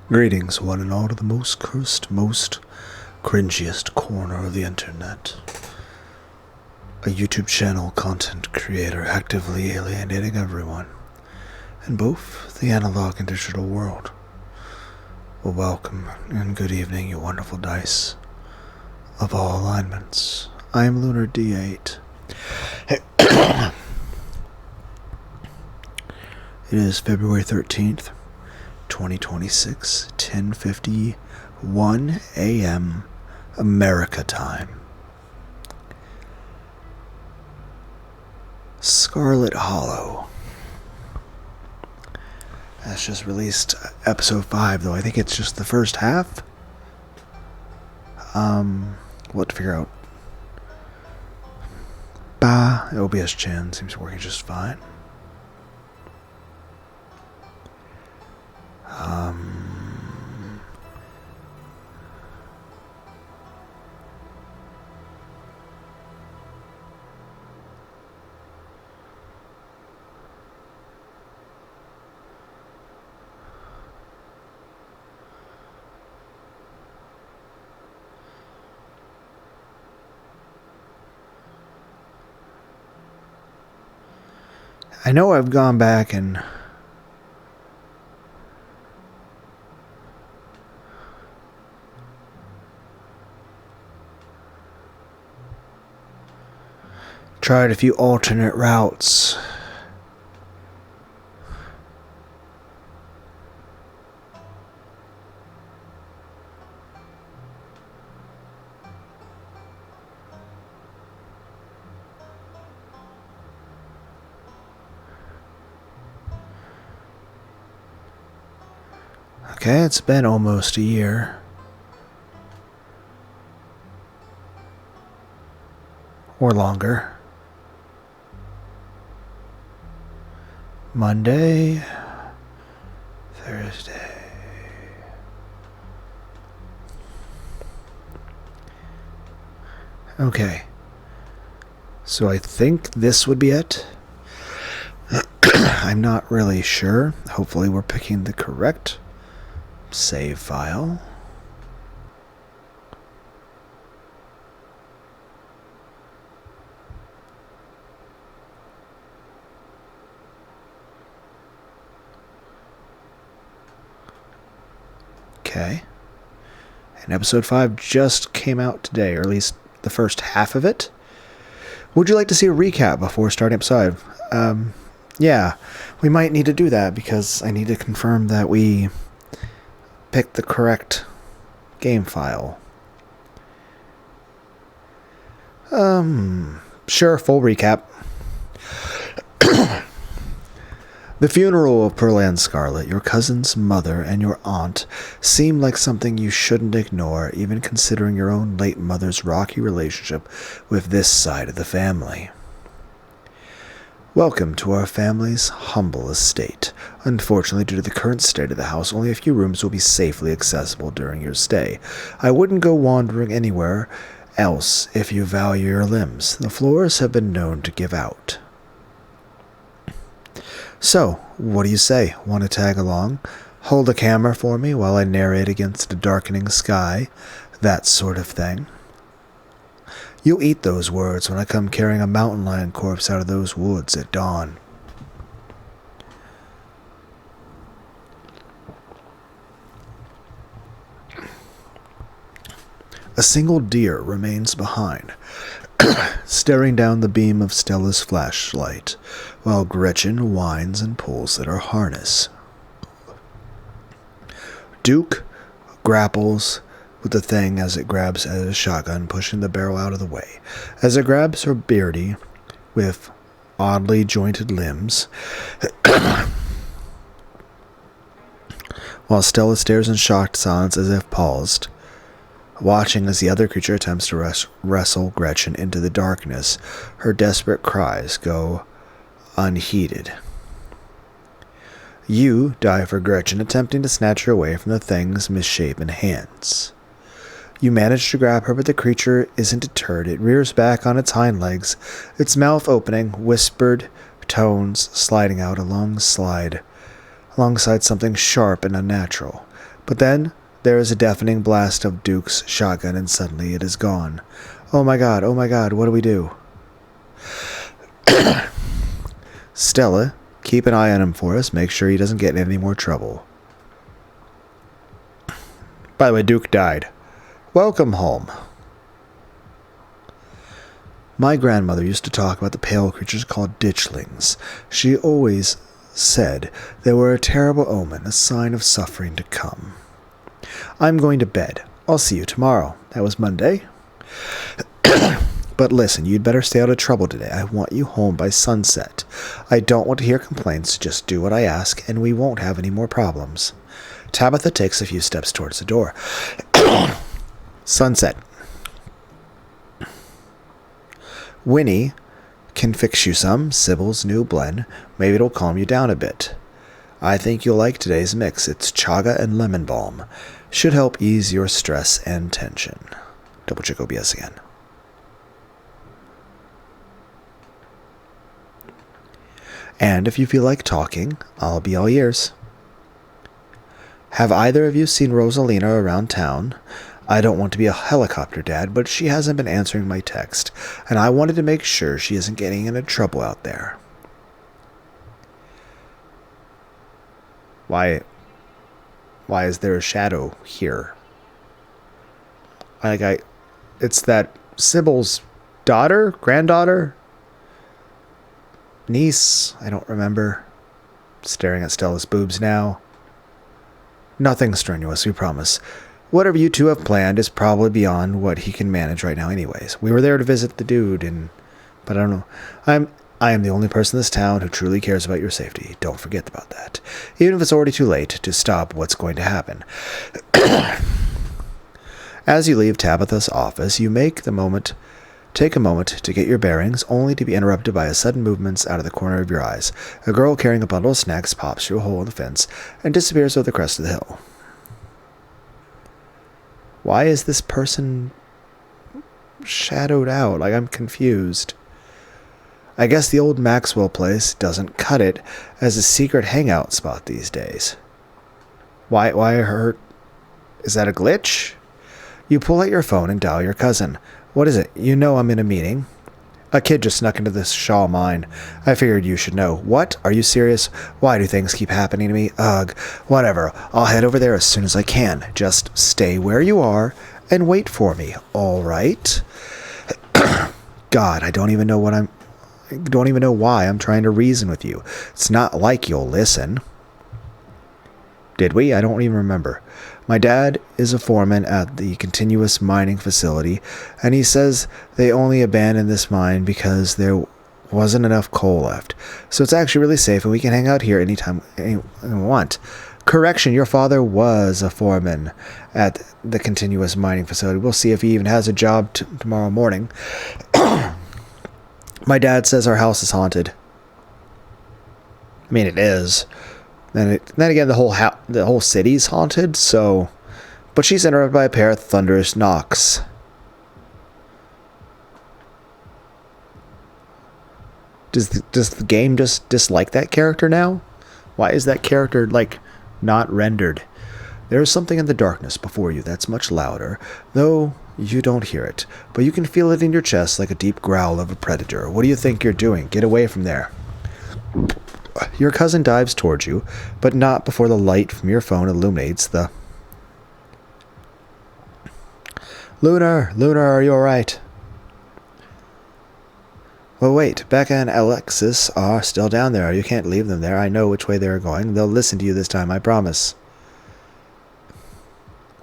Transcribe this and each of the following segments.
Greetings, one and all, to the most cursed, most cringiest corner of the internet. A YouTube channel content creator actively alienating everyone in both the analog and digital world. Well, welcome and good evening, you wonderful dice of all alignments. I am Lunar D8. It is February 13th. 2026, 10:51 a.m. America time. Scarlet Hollow. That's just released episode 5, though I think it's just the first half. We'll have to figure out. OBS Chan seems working just fine. I know I've gone back and tried a few alternate routes. Okay, it's been almost a year. Or longer. Monday, Thursday. Okay. So I think this would be it. I'm not really sure. Hopefully we're picking the correct save file. Okay. And episode 5 just came out today, or at least the first half of it. Would you like to see a recap before starting episode 5? Yeah, we might need to do that because I need to confirm that we picked the correct game file. Sure, full recap. The funeral of Pearl and Scarlet, your cousin's mother, and your aunt seemed like something you shouldn't ignore, even considering your own late mother's rocky relationship with this side of the family. Welcome to our family's humble estate. Unfortunately, due to the current state of the house, only a few rooms will be safely accessible during your stay. I wouldn't go wandering anywhere else if you value your limbs. The floors have been known to give out. So, what do you say? Want to tag along? Hold a camera for me while I narrate against a darkening sky? That sort of thing. You'll eat those words when I come carrying a mountain lion corpse out of those woods at dawn. A single deer remains behind, staring down the beam of Stella's flashlight, while Gretchen whines and pulls at her harness. Duke grapples with the thing as it grabs at a shotgun, pushing the barrel out of the way. As it grabs her Beardy with oddly jointed limbs, while Stella stares in shocked silence as if paused, watching as the other creature attempts to wrestle Gretchen into the darkness. Her desperate cries go unheeded. You die for Gretchen, attempting to snatch her away from the thing's misshapen hands. You manage to grab her, but the creature isn't deterred. It rears back on its hind legs, its mouth opening, whispered tones sliding out a long slide alongside something sharp and unnatural. But then there is a deafening blast of Duke's shotgun, and suddenly it is gone. Oh my god, what do we do? Stella, keep an eye on him for us. Make sure he doesn't get in any more trouble. By the way, Duke died. Welcome home. My grandmother used to talk about the pale creatures called ditchlings. She always said they were a terrible omen, a sign of suffering to come. I'm going to bed. I'll see you tomorrow. That was Monday. But listen, you'd better stay out of trouble today. I want you home by sunset. I don't want to hear complaints. Just do what I ask, and we won't have any more problems. Tabitha takes a few steps towards the door. Sunset. Winnie can fix you some Sybil's new blend. Maybe it'll calm you down a bit. I think you'll like today's mix. It's chaga and lemon balm. Should help ease your stress and tension. Double check OBS again. And if you feel like talking, I'll be all ears. Have either of you seen Rosalina around town? I don't want to be a helicopter dad, but she hasn't been answering my text, and I wanted to make sure she isn't getting into trouble out there. Why is there a shadow here? It's that Sybil's daughter, granddaughter, niece, I don't remember. Staring at Stella's boobs now. Nothing strenuous, we promise. Whatever you two have planned is probably beyond what he can manage right now anyways. We were there to visit the dude, but I don't know. I am the only person in this town who truly cares about your safety. Don't forget about that. Even if it's already too late to stop what's going to happen. As you leave Tabitha's office, you take a moment to get your bearings, only to be interrupted by a sudden movement out of the corner of your eyes. A girl carrying a bundle of snacks pops through a hole in the fence and disappears over the crest of the hill. Why is this person shadowed out? I'm confused. I guess the old Maxwell place doesn't cut it as a secret hangout spot these days. Why her? Is that a glitch? You pull out your phone and dial your cousin. What is it? You know I'm in a meeting. A kid just snuck into this Shaw mine. I figured you should know. What? Are you serious? Why do things keep happening to me? Ugh. Whatever. I'll head over there as soon as I can. Just stay where you are and wait for me. All right? God, I don't even know why I'm trying to reason with you. It's not like you'll listen. Did we? I don't even remember. My dad is a foreman at the continuous mining facility, and he says they only abandoned this mine because there wasn't enough coal left. So it's actually really safe, and we can hang out here anytime we want. Correction, your father was a foreman at the continuous mining facility. We'll see if he even has a job tomorrow morning. My dad says our house is haunted. I mean, it is. Then again, the whole city's haunted, so... But she's interrupted by a pair of thunderous knocks. Does the game just dislike that character now? Why is that character, not rendered? There is something in the darkness before you that's much louder, though you don't hear it. But you can feel it in your chest like a deep growl of a predator. What do you think you're doing? Get away from there. Your cousin dives towards you, but not before the light from your phone illuminates the... Lunar, are you alright? Well, wait, Becca and Alexis are still down there. You can't leave them there. I know which way they're going. They'll listen to you this time, I promise.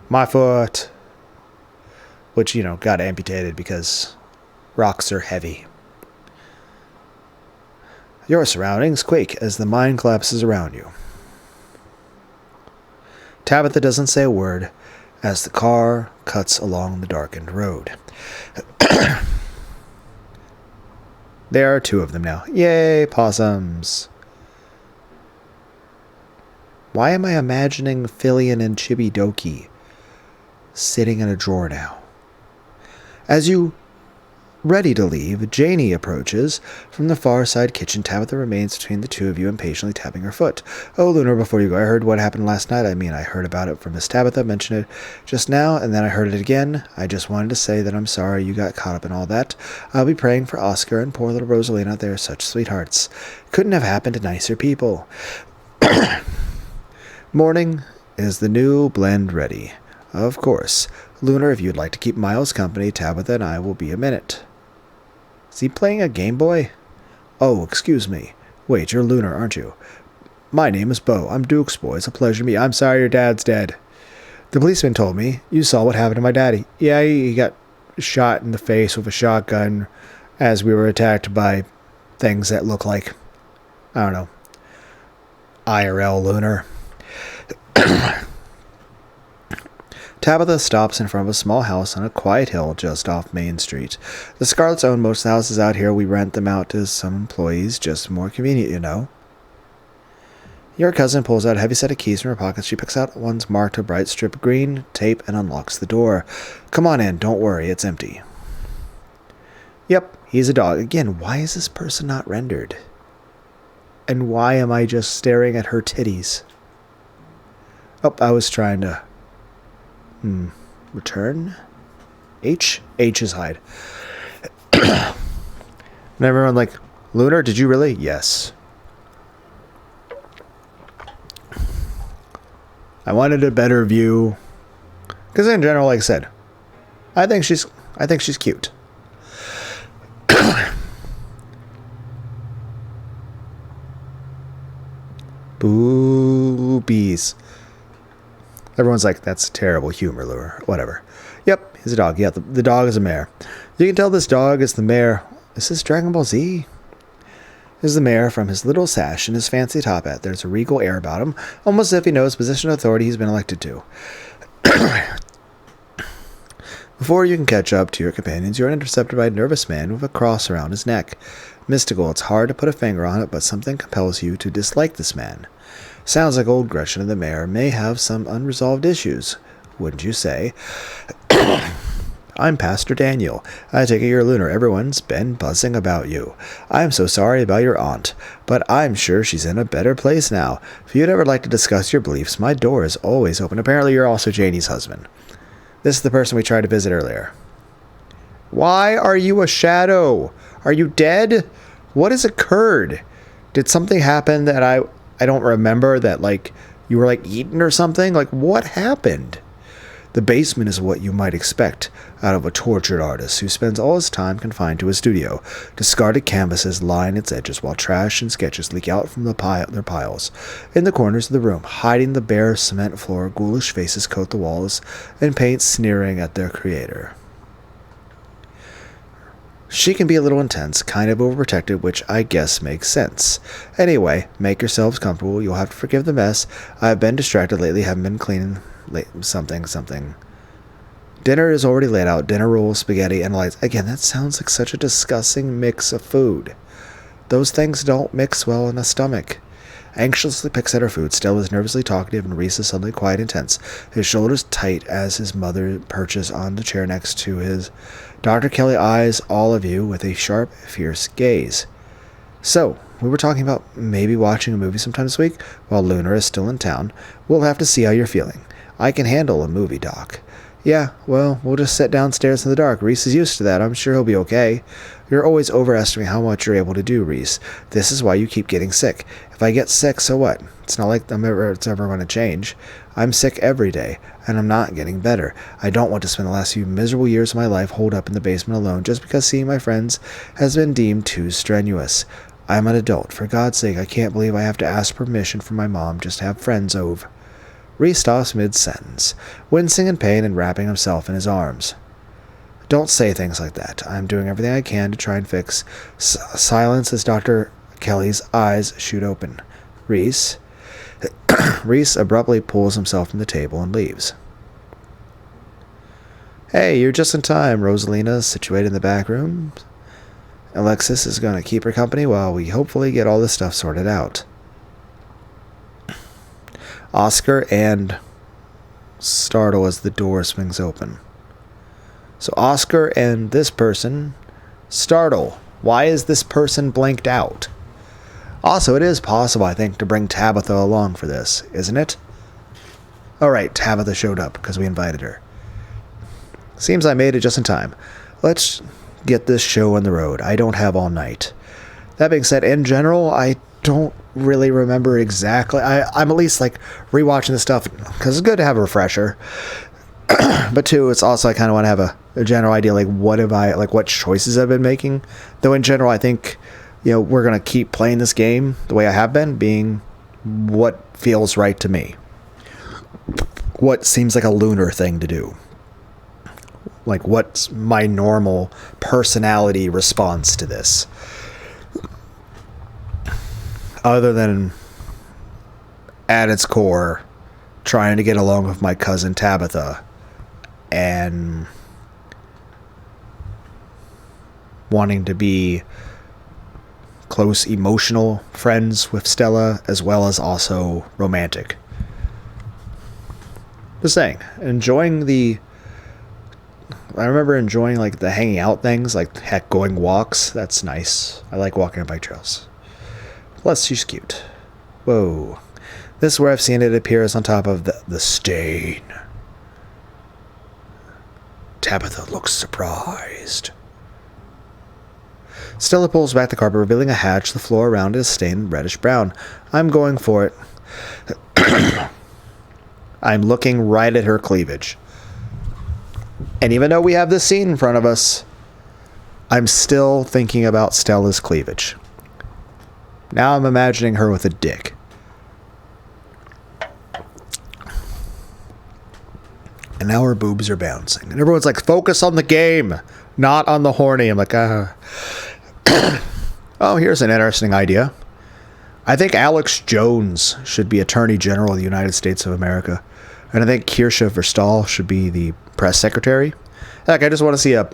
My foot. Which, got amputated because rocks are heavy. Your surroundings quake as the mine collapses around you. Tabitha doesn't say a word as the car cuts along the darkened road. There are two of them now. Yay, possums. Why am I imagining Fillion and Chibi Doki sitting in a drawer now? As you Ready to leave, Janie approaches. From the far side kitchen, Tabitha remains between the two of you, impatiently tapping her foot. Oh, Lunar, before you go, I heard what happened last night. I heard about it from Miss Tabitha, mentioned it just now, and then I heard it again. I just wanted to say that I'm sorry you got caught up in all that. I'll be praying for Oscar and poor little Rosalina. They're such sweethearts. Couldn't have happened to nicer people. Morning. Is the new blend ready? Of course. Lunar, if you'd like to keep Miles company, Tabitha and I will be a minute. Is he playing a Game Boy? Oh, excuse me. Wait, you're Lunar, aren't you? My name is Bo. I'm Duke's boy. It's a pleasure to meet you. I'm sorry your dad's dead. The policeman told me. You saw what happened to my daddy. Yeah, he got shot in the face with a shotgun as we were attacked by things that look like, I don't know, IRL Lunar. Tabitha stops in front of a small house on a quiet hill just off Main Street. The Scarlets own most of the houses out here. We rent them out to some employees, just more convenient, you know. Your cousin pulls out a heavy set of keys from her pocket. She picks out one's marked a bright strip of green tape and unlocks the door. Come on in, don't worry, it's empty. Yep, he's a dog. Again, why is this person not rendered? And why am I just staring at her titties? Oh, I was trying to... Return? H? H is hide. And everyone like, Lunar, did you really? Yes. I wanted a better view. Because in general, like I said, I think she's cute. Boobies. Everyone's like, that's terrible humor, Lure. Whatever. Yep, he's a dog. Yeah, the dog is a mare. You can tell this dog is the mare. Is this Dragon Ball Z? This is the mare from his little sash and his fancy top hat. There's a regal air about him, almost as if he knows the position of authority he's been elected to. Before you can catch up to your companions, you're intercepted by a nervous man with a cross around his neck. Mystical, it's hard to put a finger on it, but something compels you to dislike this man. Sounds like old Gretchen and the mayor may have some unresolved issues, wouldn't you say? I'm Pastor Daniel. I take it you're Lunar. Everyone's been buzzing about you. I'm so sorry about your aunt, but I'm sure she's in a better place now. If you'd ever like to discuss your beliefs, my door is always open. Apparently you're also Janie's husband. This is the person we tried to visit earlier. Why are you a shadow? Are you dead? What has occurred? Did something happen that I don't remember, that like you were like eaten or something? Like what happened? The basement is what you might expect out of a tortured artist who spends all his time confined to his studio. Discarded canvases line its edges while trash and sketches leak out from their piles. In the corners of the room, hiding the bare cement floor, ghoulish faces coat the walls and paint sneering at their creator. She can be a little intense, kind of overprotective, which I guess makes sense. Anyway, make yourselves comfortable. You'll have to forgive the mess. I've been distracted lately, haven't been cleaning something. Dinner is already laid out. Dinner rolls, spaghetti, and lights. Again, that sounds like such a disgusting mix of food. Those things don't mix well in a stomach. Anxiously picks at her food. Stella is nervously talkative, and Reese is suddenly quiet and tense. His shoulders tight as his mother perches on the chair next to his. Dr. Kelly eyes all of you with a sharp, fierce gaze. So, we were talking about maybe watching a movie sometime this week while Lunar is still in town. We'll have to see how you're feeling. I can handle a movie, Doc. Yeah, well, we'll just sit downstairs in the dark. Reese is used to that. I'm sure he'll be okay. You're always overestimating how much you're able to do, Reese. This is why you keep getting sick. If I get sick, so what? It's not like it's ever going to change. I'm sick every day, and I'm not getting better. I don't want to spend the last few miserable years of my life holed up in the basement alone just because seeing my friends has been deemed too strenuous. I'm an adult. For God's sake, I can't believe I have to ask permission from my mom just to have friends over. Reese stops mid-sentence, wincing in pain and wrapping himself in his arms. Don't say things like that. I'm doing everything I can to try and fix. Silence as Dr. Kelly's eyes shoot open. Reese. Reese abruptly pulls himself from the table and leaves. Hey, you're just in time. Rosalina's situated in the back room. Alexis is going to keep her company while we hopefully get all this stuff sorted out. Oscar and startle as the door swings open. So Oscar and this person Startle. Why is this person blanked out? Also, it is possible, I think, to bring Tabitha along for this, isn't it? Alright, Tabitha showed up because we invited her. Seems I made it just in time. Let's get this show on the road. I don't have all night. That being said, in general, I don't really remember exactly. I'm at least like rewatching this stuff because it's good to have a refresher. But two, it's also I kind of want to have a general idea like what choices I've been making. Though in general, I think we're gonna keep playing this game the way I have been, being what feels right to me. What seems like a lunar thing to do. Like what's my normal personality response to this? Other than at its core trying to get along with my cousin Tabitha and wanting to be close emotional friends with Stella as well as also romantic. Just saying, I remember enjoying like the hanging out things, like heck, going walks. That's nice. I like walking on bike trails. Plus, she's cute. Whoa. This is where I've seen it appears on top of the stain. Tabitha looks surprised. Stella pulls back the carpet, revealing a hatch. The floor around it is stained reddish brown. I'm going for it. I'm looking right at her cleavage. And even though we have this scene in front of us, I'm still thinking about Stella's cleavage. Now I'm imagining her with a dick. And now her boobs are bouncing. And everyone's like, focus on the game, not on the horny. I'm like, Oh, here's an interesting idea. I think Alex Jones should be Attorney General of the United States of America. And I think Kirsha Verstaal should be the press secretary. Heck, I just want to see a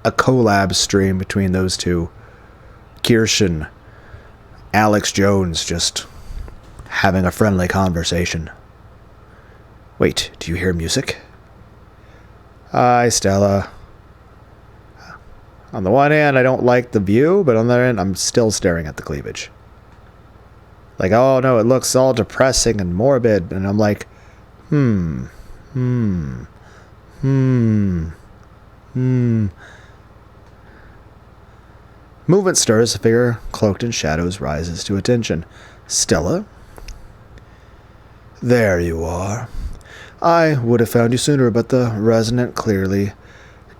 collab stream between those two. Kirsha and Alex Jones just having a friendly conversation. Wait, do you hear music? Hi, Stella. On the one hand, I don't like the view, but on the other hand, I'm still staring at the cleavage. Like, oh no, it looks all depressing and morbid, and I'm like, Movement stirs, a figure cloaked in shadows rises to attention. Stella? There you are. I would have found you sooner, but the resident clearly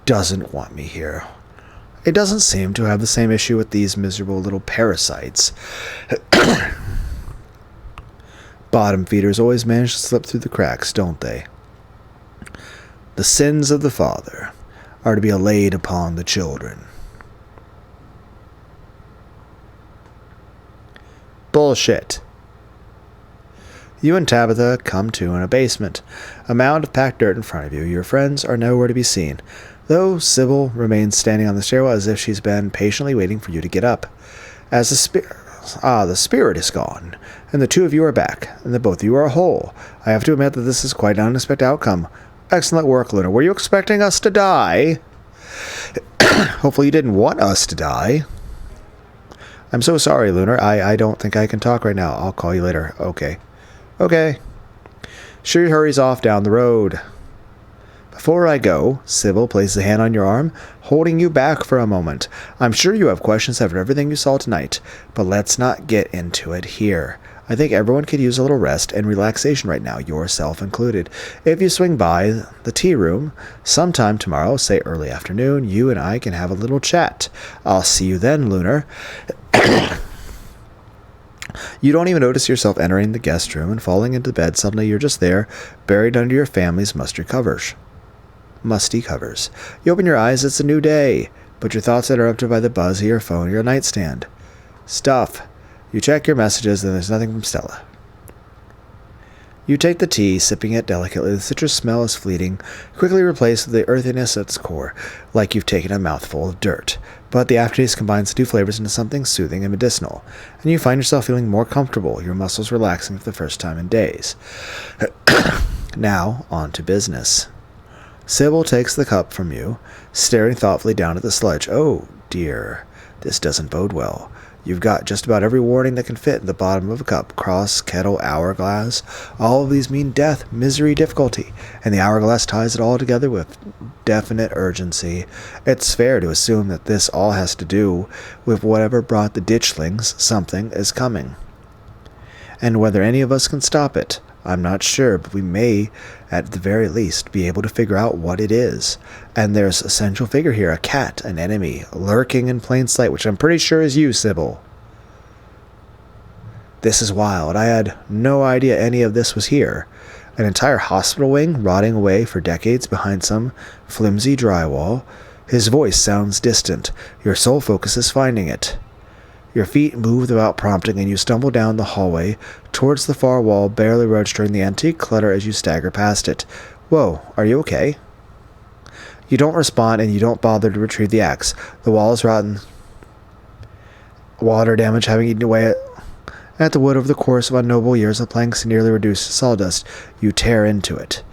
doesn't want me here. It doesn't seem to have the same issue with these miserable little parasites. Bottom feeders always manage to slip through the cracks, don't they? The sins of the father are to be allayed upon the children. Bullshit. You and Tabitha come to in a basement. A mound of packed dirt in front of you. Your friends are nowhere to be seen, though Sybil remains standing on the stairwell as if she's been patiently waiting for you to get up. As the spirit is gone, and the two of you are back, and the both of you are whole. I have to admit that this is quite an unexpected outcome. Excellent work, Luna. Were you expecting us to die? Hopefully you didn't want us to die. I'm so sorry, Lunar. I don't think I can talk right now. I'll call you later. Okay. She hurries off down the road. Before I go, Sybil places a hand on your arm, holding you back for a moment. I'm sure you have questions after everything you saw tonight, but let's not get into it here. I think everyone could use a little rest and relaxation right now, yourself included. If you swing by the tea room sometime tomorrow, say early afternoon, you and I can have a little chat. I'll see you then, Lunar. You don't even notice yourself entering the guest room and falling into bed. Suddenly you're just there, buried under your family's musty covers. You open your eyes, it's a new day, but your thoughts are interrupted by the buzz of your phone or your nightstand. Stuff. You check your messages and there's nothing from Stella. You take the tea, sipping it delicately. The citrus smell is fleeting, quickly replaced with the earthiness at its core, like you've taken a mouthful of dirt. But the aftertaste combines the two flavors into something soothing and medicinal, and you find yourself feeling more comfortable, your muscles relaxing for the first time in days. Now, on to business. Sybil takes the cup from you, staring thoughtfully down at the sludge. Oh, dear. This doesn't bode well. You've got just about every warning that can fit in the bottom of a cup. Cross, kettle, hourglass. All of these mean death, misery, difficulty. And the hourglass ties it all together with definite urgency. It's fair to assume that this all has to do with whatever brought the ditchlings. Something is coming. And whether any of us can stop it, I'm not sure, but we may, at the very least, be able to figure out what it is. And there's a central figure here, a cat, an enemy, lurking in plain sight, which I'm pretty sure is you, Sybil. This is wild. I had no idea any of this was here. An entire hospital wing rotting away for decades behind some flimsy drywall. His voice sounds distant. Your sole focus is finding it. Your feet move without prompting, and you stumble down the hallway towards the far wall, barely registering the antique clutter as you stagger past it. Whoa, are you okay? You don't respond, and you don't bother to retrieve the axe. The wall is rotten. Water damage having eaten away at the wood over the course of unnoble years, the planks nearly reduced to sawdust. You tear into it.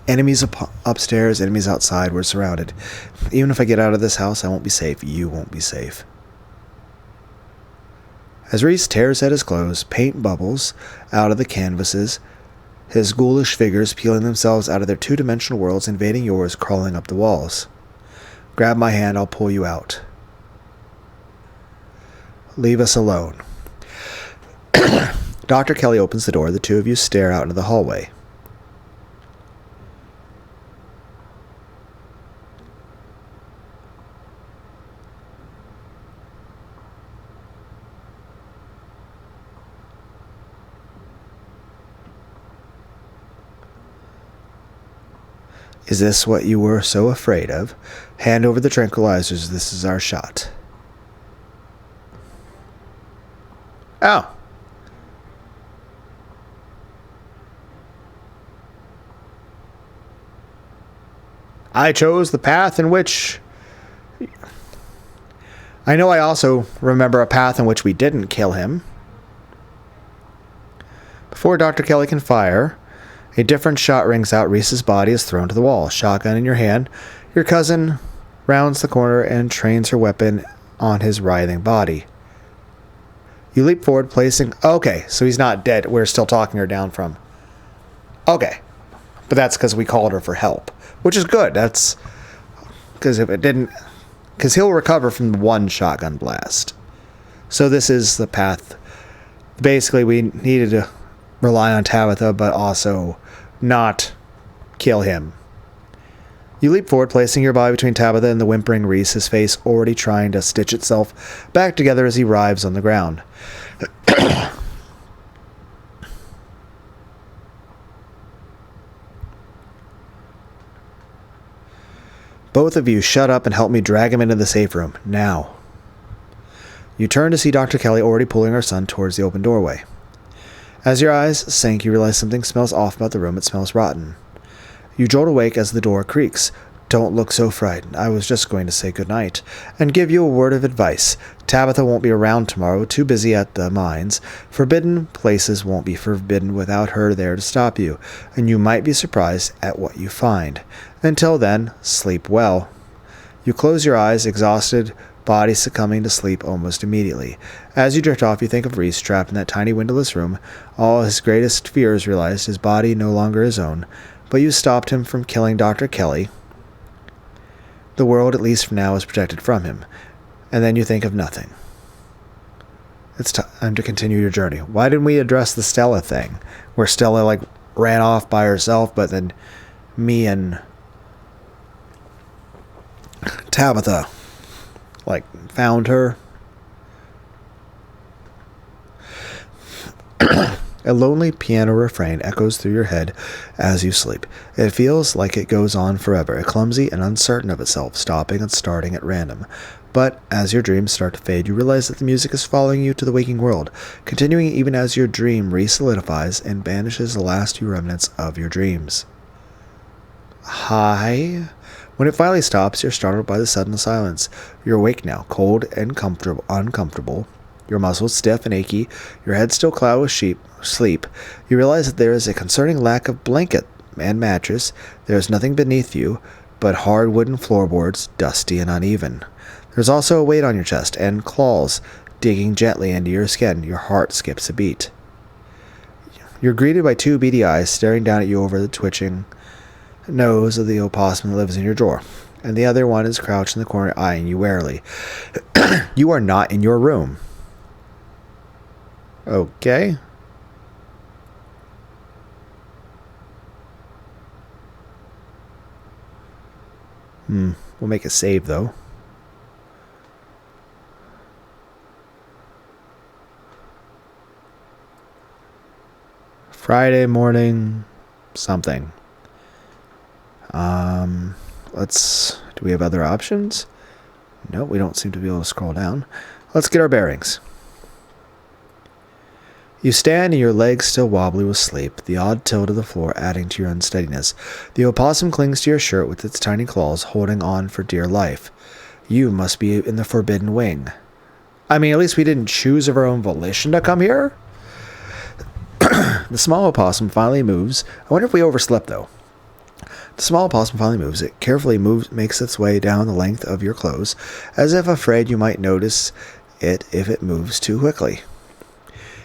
Enemies upstairs, enemies outside. We're surrounded. Even if I get out of this house, I won't be safe. You won't be safe. As Reese tears at his clothes, paint bubbles out of the canvases, his ghoulish figures peeling themselves out of their two-dimensional worlds, invading yours, crawling up the walls. Grab my hand, I'll pull you out. Leave us alone. Dr. Kelly opens the door. The two of you stare out into the hallway. Is this what you were so afraid of? Hand over the tranquilizers. This is our shot. Oh. I chose the path in which... I know I also remember a path in which we didn't kill him. Before Dr. Kelly can fire, a different shot rings out. Reese's body is thrown to the wall. Shotgun in your hand. Your cousin rounds the corner and trains her weapon on his writhing body. You leap forward, placing... Okay, so he's not dead. We're still talking her down from... Okay. But that's because we called her for help. Which is good. That's... Because if it didn't... Because he'll recover from one shotgun blast. So this is the path. Basically, we needed to rely on Tabitha, but also not kill him. You leap forward, placing your body between Tabitha and the whimpering Reese, his face already trying to stitch itself back together as he writhes on the ground. Both of you shut up and help me drag him into the safe room, now. You turn to see Dr. Kelly already pulling her son towards the open doorway. As your eyes sink, you realize something smells off about the room. It smells rotten. You jolt awake as the door creaks. Don't look so frightened. I was just going to say goodnight and give you a word of advice. Tabitha won't be around tomorrow, too busy at the mines. Forbidden places won't be forbidden without her there to stop you, and you might be surprised at what you find. Until then, sleep well. You close your eyes, exhausted, body succumbing to sleep almost immediately. As you drift off, you think of Reese trapped in that tiny windowless room. All his greatest fears realized, his body no longer his own. But you stopped him from killing Dr. Kelly. The world, at least for now, is protected from him. And then you think of nothing. It's time to continue your journey. Why didn't we address the Stella thing? Where Stella, ran off by herself, but then me and Tabitha, found her. A lonely piano refrain echoes through your head as you sleep. It feels like it goes on forever, clumsy and uncertain of itself, stopping and starting at random. But as your dreams start to fade, you realize that the music is following you to the waking world, continuing even as your dream re-solidifies and banishes the last few remnants of your dreams. Hi? When it finally stops, you're startled by the sudden silence. You're awake now, cold and uncomfortable. Your muscles stiff and achy, your head still clouded with sleep. You realize that there is a concerning lack of blanket and mattress. There is nothing beneath you but hard wooden floorboards, dusty and uneven. There's also a weight on your chest and claws digging gently into your skin. Your heart skips a beat. You're greeted by two beady eyes staring down at you over the twitching nose of the opossum that lives in your drawer, and the other one is crouched in the corner eyeing you warily. You are not in your room. Okay. We'll make a save, though. Friday morning, something. Do we have other options? No, we don't seem to be able to scroll down. Let's get our bearings. You stand and your legs still wobbly with sleep, the odd tilt of the floor adding to your unsteadiness. The opossum clings to your shirt with its tiny claws, holding on for dear life. You must be in the forbidden wing. I mean, at least we didn't choose of our own volition to come here. The small opossum finally moves. I wonder if we overslept, though. The small opossum finally moves. It carefully makes its way down the length of your clothes, as if afraid you might notice it if it moves too quickly.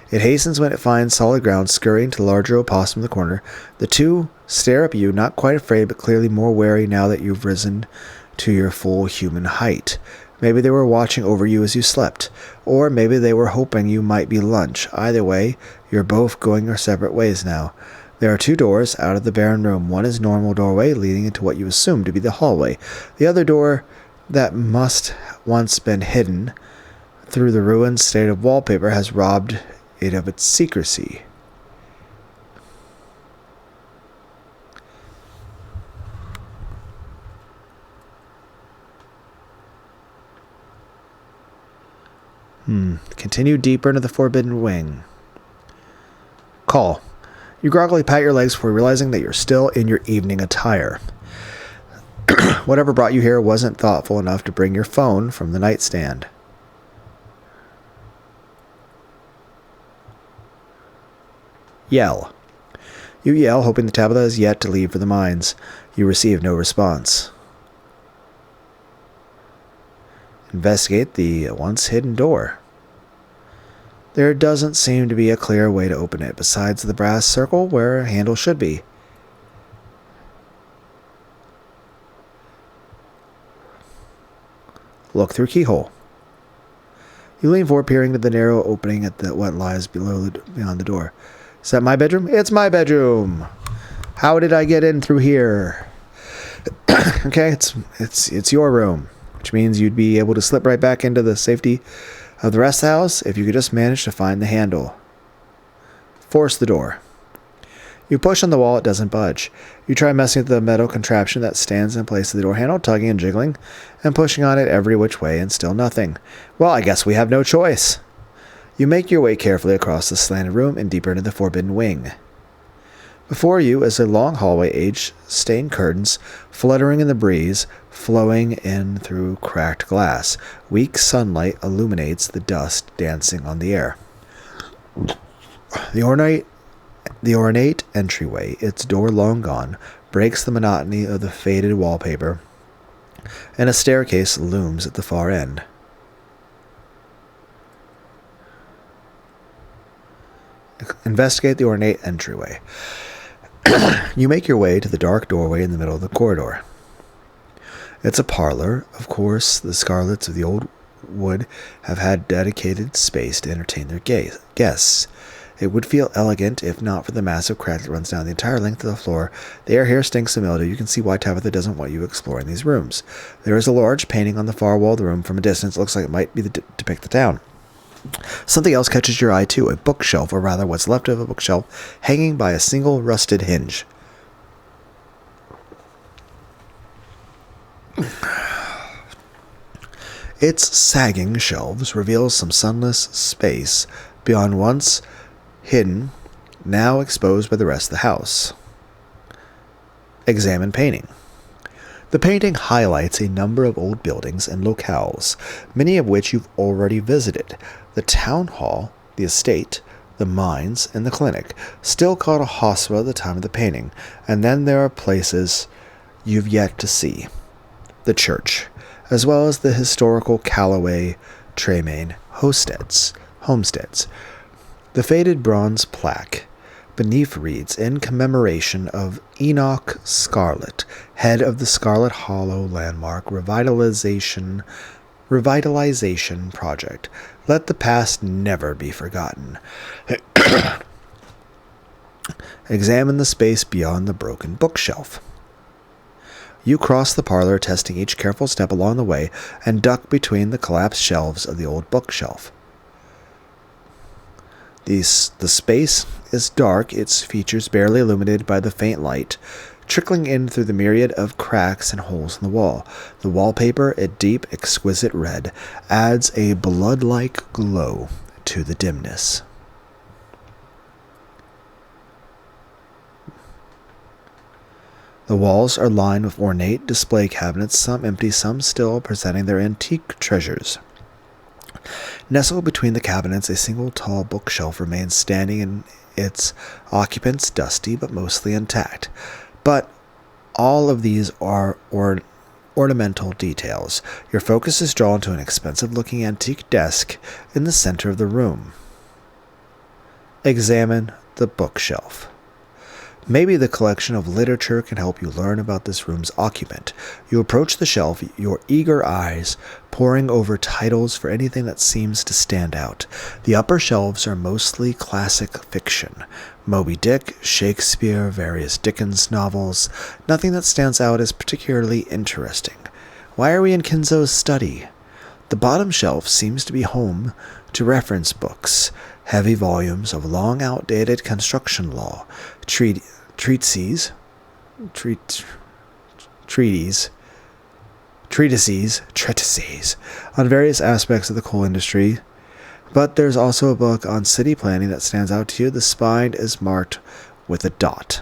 It hastens when it finds solid ground, scurrying to the larger opossum in the corner. The two stare up at you, not quite afraid, but clearly more wary now that you've risen to your full human height. Maybe they were watching over you as you slept, or maybe they were hoping you might be lunch. Either way, you're both going your separate ways now. There are two doors out of the barren room. One is normal doorway leading into what you assume to be the hallway. The other door that must once been hidden through the ruined state of wallpaper has robbed it of its secrecy. Continue deeper into the forbidden wing. Call. You groggily pat your legs before realizing that you're still in your evening attire. Whatever brought you here wasn't thoughtful enough to bring your phone from the nightstand. Yell. You yell, hoping the Tabitha is yet to leave for the mines. You receive no response. Investigate the once hidden door. There doesn't seem to be a clear way to open it, besides the brass circle where a handle should be. Look through keyhole. You lean forward, peering into the narrow opening at what lies beyond the door. Is that my bedroom? It's my bedroom! How did I get in through here? Okay, it's your room, which means you'd be able to slip right back into the safety of the rest of the house if you could just manage to find the handle. Force the door. You push on the wall, it doesn't budge. You try messing with the metal contraption that stands in place of the door handle, tugging and jiggling, and pushing on it every which way, and still nothing. Well, I guess we have no choice. You make your way carefully across the slanted room and deeper into the forbidden wing. Before you is a long hallway, age-stained curtains fluttering in the breeze, flowing in through cracked glass. Weak sunlight illuminates the dust dancing on the air. The ornate entryway, its door long gone, breaks the monotony of the faded wallpaper, and a staircase looms at the far end. Investigate the ornate entryway. You make your way to the dark doorway in the middle of the corridor. It's a parlor. Of course, the Scarlets of the old wood have had dedicated space to entertain their guests. It would feel elegant if not for the massive crack that runs down the entire length of the floor. The air here stinks of mildew. You can see why Tabitha doesn't want you exploring these rooms. There is a large painting on the far wall of the room. From a distance, it looks like it might be depict the town. Something else catches your eye, too. A bookshelf, or rather what's left of a bookshelf, hanging by a single rusted hinge. Its sagging shelves reveal some sunless space beyond once hidden, now exposed by the rest of the house. Examine painting. The painting highlights a number of old buildings and locales, many of which you've already visited. The town hall, the estate, the mines, and the clinic, still called a hospital at the time of the painting. And then there are places you've yet to see: the church, as well as the historical Callaway Tremaine homesteads. The faded bronze plaque beneath reads, "In commemoration of Enoch Scarlet, head of the Scarlet Hollow Landmark Revitalization Project. Let the past never be forgotten." Examine the space beyond the broken bookshelf. You cross the parlor, testing each careful step along the way, and duck between the collapsed shelves of the old bookshelf. The space is dark, its features barely illuminated by the faint light trickling in through the myriad of cracks and holes in the wall. The wallpaper, a deep, exquisite red, adds a blood-like glow to the dimness. The walls are lined with ornate display cabinets, some empty, some still presenting their antique treasures. Nestled between the cabinets, a single tall bookshelf remains standing, and its occupants dusty but mostly intact. But all of these are ornamental details. Your focus is drawn to an expensive-looking antique desk in the center of the room. Examine the bookshelf. Maybe the collection of literature can help you learn about this room's occupant. You approach the shelf, your eager eyes poring over titles for anything that seems to stand out. The upper shelves are mostly classic fiction. Moby Dick, Shakespeare, various Dickens novels. Nothing that stands out as particularly interesting. Why are we in Kinzo's study? The bottom shelf seems to be home to reference books. Heavy volumes of long outdated construction law, treatises on various aspects of the coal industry. But there's also a book on city planning that stands out to you. The spine is marked with a dot.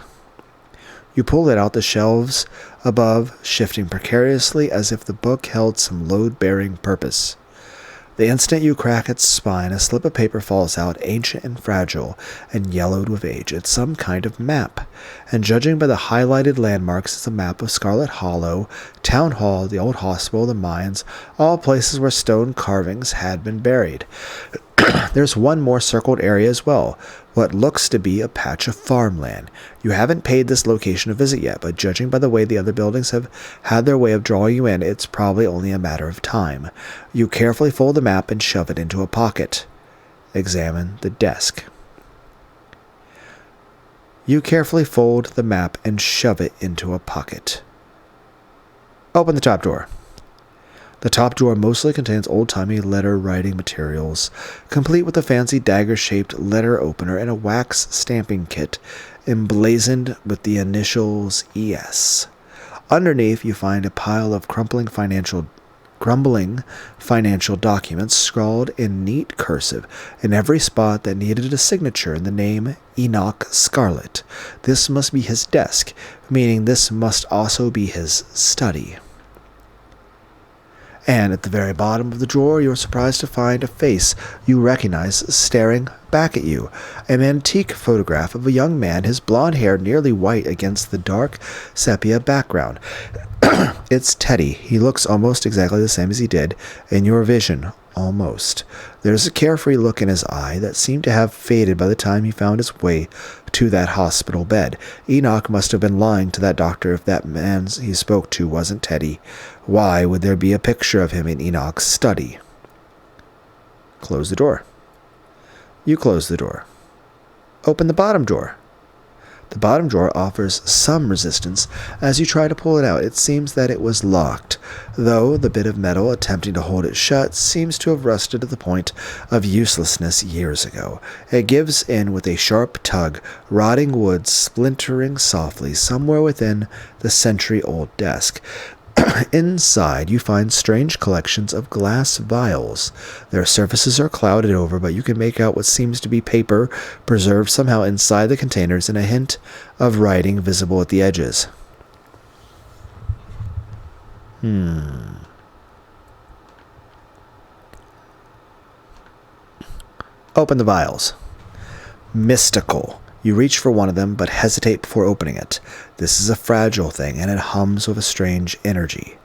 You pull it out, the shelves above shifting precariously as if the book held some load-bearing purpose. The instant you crack its spine, a slip of paper falls out, ancient and fragile, and yellowed with age. It's some kind of map, and judging by the highlighted landmarks, it's a map of Scarlet Hollow, Town Hall, the old hospital, the mines, all places where stone carvings had been buried. There's one more circled area as well, what looks to be a patch of farmland. You haven't paid this location a visit yet, but judging by the way the other buildings have had their way of drawing you in, it's probably only a matter of time. You carefully fold the map and shove it into a pocket. Examine the desk. You carefully fold the map and shove it into a pocket. Open the top drawer. The top drawer mostly contains old-timey letter-writing materials, complete with a fancy dagger-shaped letter opener and a wax stamping kit emblazoned with the initials ES. Underneath, you find a pile of crumbling financial documents scrawled in neat cursive in every spot that needed a signature in the name Enoch Scarlet. This must be his desk, meaning this must also be his study. And at the very bottom of the drawer, you're surprised to find a face you recognize staring back at you. An antique photograph of a young man, his blonde hair nearly white against the dark sepia background. It's Teddy. He looks almost exactly the same as he did in your vision. Almost. There's a carefree look in his eye that seemed to have faded by the time he found his way to that hospital bed. Enoch must have been lying to that doctor if that man he spoke to wasn't Teddy. Why would there be a picture of him in Enoch's study? Close the door. You close the door. Open the bottom drawer. The bottom drawer offers some resistance as you try to pull it out. It seems that it was locked, though the bit of metal attempting to hold it shut seems to have rusted to the point of uselessness years ago. It gives in with a sharp tug, rotting wood splintering softly somewhere within the century-old desk. Inside, you find strange collections of glass vials. Their surfaces are clouded over, but you can make out what seems to be paper preserved somehow inside the containers and a hint of writing visible at the edges. Open the vials. Mystical. You reach for one of them, but hesitate before opening it. This is a fragile thing, and it hums with a strange energy.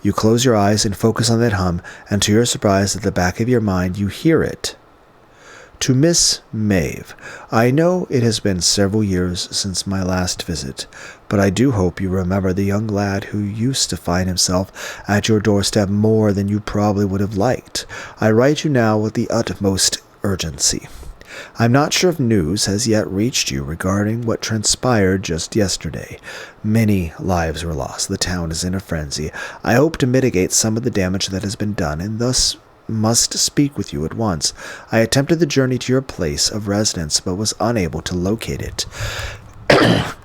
You close your eyes and focus on that hum, and to your surprise, at the back of your mind, you hear it. To Miss Maeve, I know it has been several years since my last visit, but I do hope you remember the young lad who used to find himself at your doorstep more than you probably would have liked. I write you now with the utmost urgency. I'm not sure if news has yet reached you regarding what transpired just yesterday. Many lives were lost. The town is in a frenzy. I hope to mitigate some of the damage that has been done, and thus must speak with you at once. I attempted the journey to your place of residence, but was unable to locate it.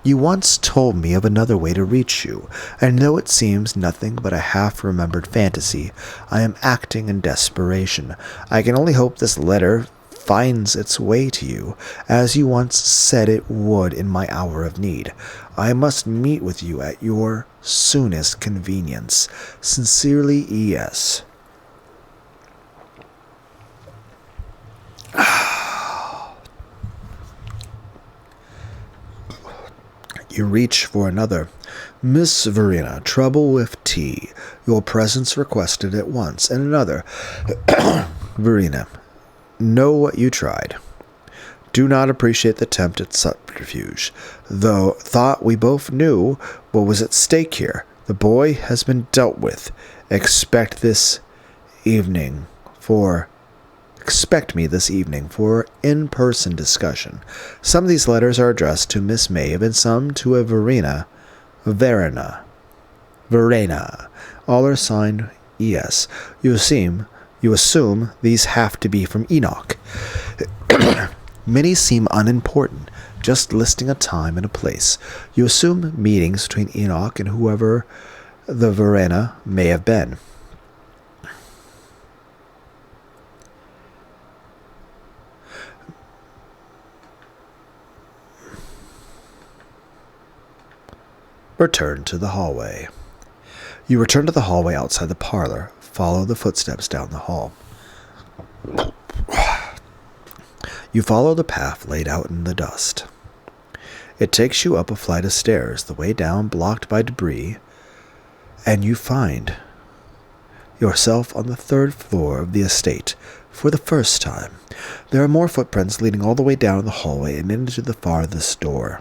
You once told me of another way to reach you, and though it seems nothing but a half-remembered fantasy, I am acting in desperation. I can only hope this letter finds its way to you, as you once said it would in my hour of need. I must meet with you at your soonest convenience. Sincerely, E.S. You reach for another. Miss Verena, trouble with tea. Your presence requested at once. And another. Verena, know what you tried. Do not appreciate the attempt at subterfuge, though thought we both knew what was at stake here. The boy has been dealt with. Expect me this evening for in-person discussion. Some of these letters are addressed to Miss Maeve and some to a Verena. All are signed E.S. You assume these have to be from Enoch. Many seem unimportant, just listing a time and a place. You assume meetings between Enoch and whoever the Verena may have been. Return to the hallway. You return to the hallway outside the parlor. Follow the footsteps down the hall. You follow the path laid out in the dust. It takes you up a flight of stairs, the way down blocked by debris, and you find yourself on the third floor of the estate for the first time. There are more footprints leading all the way down the hallway and into the farthest door.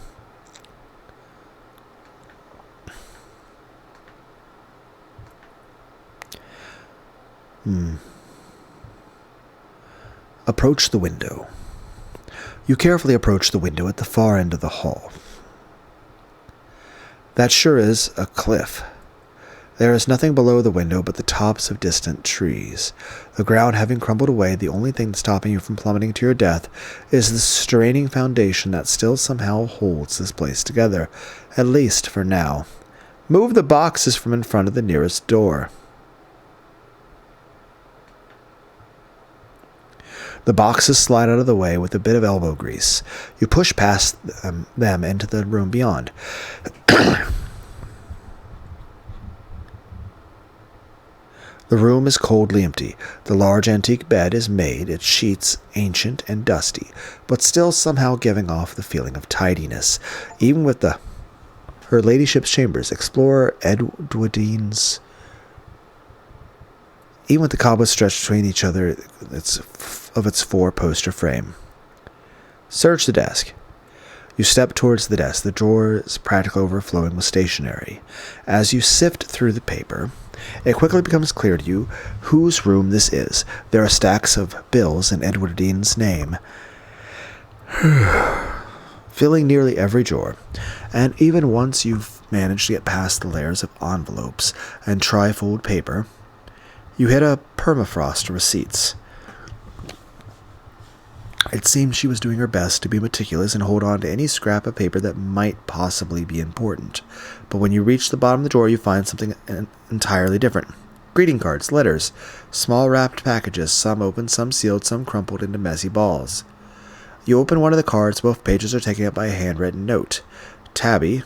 Approach the window. You carefully approach the window at the far end of the hall. That sure is a cliff. There is nothing below the window but the tops of distant trees. The ground having crumbled away, the only thing stopping you from plummeting to your death is the straining foundation that still somehow holds this place together, at least for now. Move the boxes from in front of the nearest door. The boxes slide out of the way with a bit of elbow grease. You push past them into the room beyond. The room is coldly empty. The large antique bed is made, its sheets ancient and dusty, but still somehow giving off the feeling of tidiness. Even with her ladyship's chambers, Explorer Edwardine's. Even with the cobwebs stretched between each other of its four-poster frame. Search the desk. You step towards the desk. The drawer is practically overflowing with stationery. As you sift through the paper, it quickly becomes clear to you whose room this is. There are stacks of bills in Edwardine's name, filling nearly every drawer. And even once you've managed to get past the layers of envelopes and trifold paper, you hit a permafrost receipts. It seemed she was doing her best to be meticulous and hold on to any scrap of paper that might possibly be important. But when you reach the bottom of the drawer, you find something entirely different. Greeting cards, letters, small wrapped packages, some open, some sealed, some crumpled into messy balls. You open one of the cards. Both pages are taken up by a handwritten note. Tabby,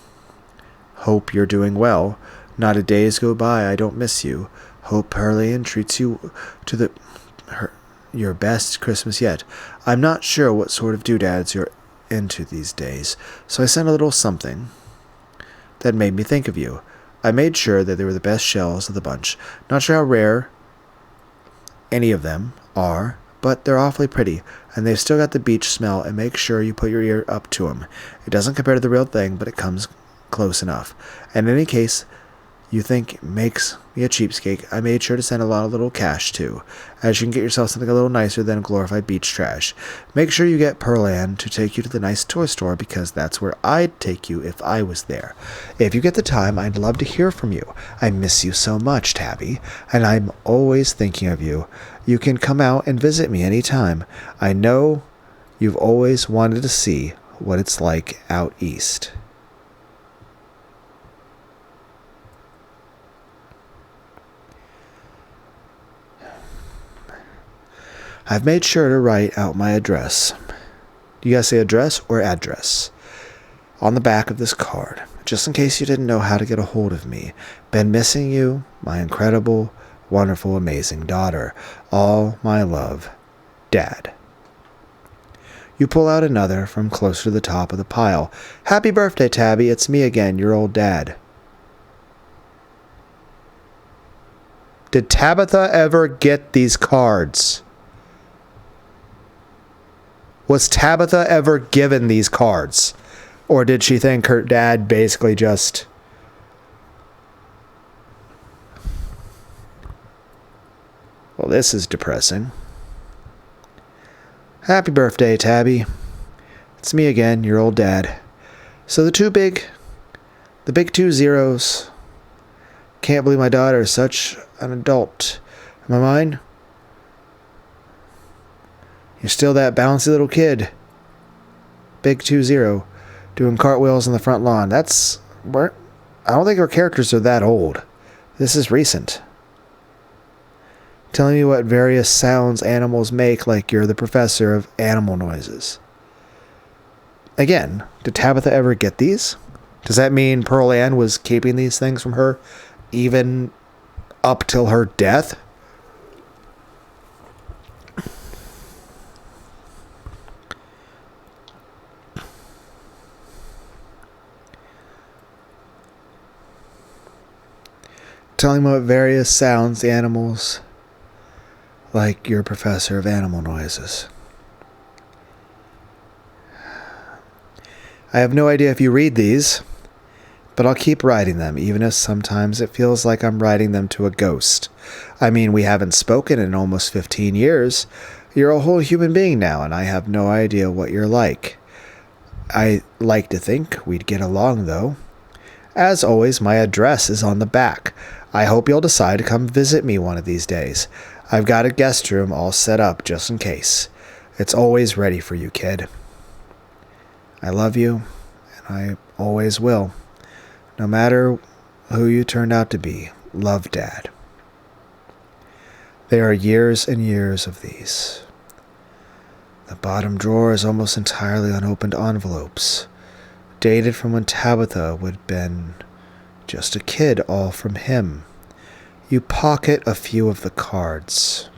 hope you're doing well. Not a days go by I don't miss you. Hope Herlian treats you to your best Christmas yet. I'm not sure what sort of doodads you're into these days, so I sent a little something that made me think of you. I made sure that they were the best shells of the bunch. Not sure how rare any of them are, but they're awfully pretty, and they've still got the beach smell, and make sure you put your ear up to them. It doesn't compare to the real thing, but it comes close enough. And in any case you think makes me a cheapskate, I made sure to send a lot of little cash too, as you can get yourself something a little nicer than glorified beach trash. Make sure you get Pearl Ann to take you to the nice toy store, because that's where I'd take you if I was there. If you get the time, I'd love to hear from you. I miss you so much, Tabby, and I'm always thinking of you. You can come out and visit me anytime. I know you've always wanted to see what it's like out east. I've made sure to write out my address. Do you guys say address or address? On the back of this card, just in case you didn't know how to get a hold of me. Been missing you, my incredible, wonderful, amazing daughter. All my love, Dad. You pull out another from closer to the top of the pile. Happy birthday, Tabby. It's me again, your old dad. Did Tabitha ever get these cards? Was Tabitha ever given these cards? Or did she think her dad basically just... Well, this is depressing. Happy birthday, Tabby. It's me again, your old dad. So the big 2 zeros. Can't believe my daughter is such an adult. Am I mine? You're still that bouncy little kid. Big 2-0. Doing cartwheels on the front lawn. That's... I don't think our characters are that old. This is recent. Telling me what various sounds animals make, like you're the professor of animal noises. Again, did Tabitha ever get these? Does that mean Pearl Ann was keeping these things from her even up till her death? Telling me what various sounds the animals, like your professor of animal noises. I have no idea if you read these, but I'll keep writing them, even if sometimes it feels like I'm writing them to a ghost. I mean, we haven't spoken in almost 15 years. You're a whole human being now, and I have no idea what you're like. I like to think we'd get along, though. As always, my address is on the back. I hope you'll decide to come visit me one of these days. I've got a guest room all set up just in case. It's always ready for you, kid. I love you, and I always will. No matter who you turned out to be. Love, Dad. There are years and years of these. The bottom drawer is almost entirely unopened envelopes, dated from when Tabitha would have been just a kid, all from him. You pocket a few of the cards.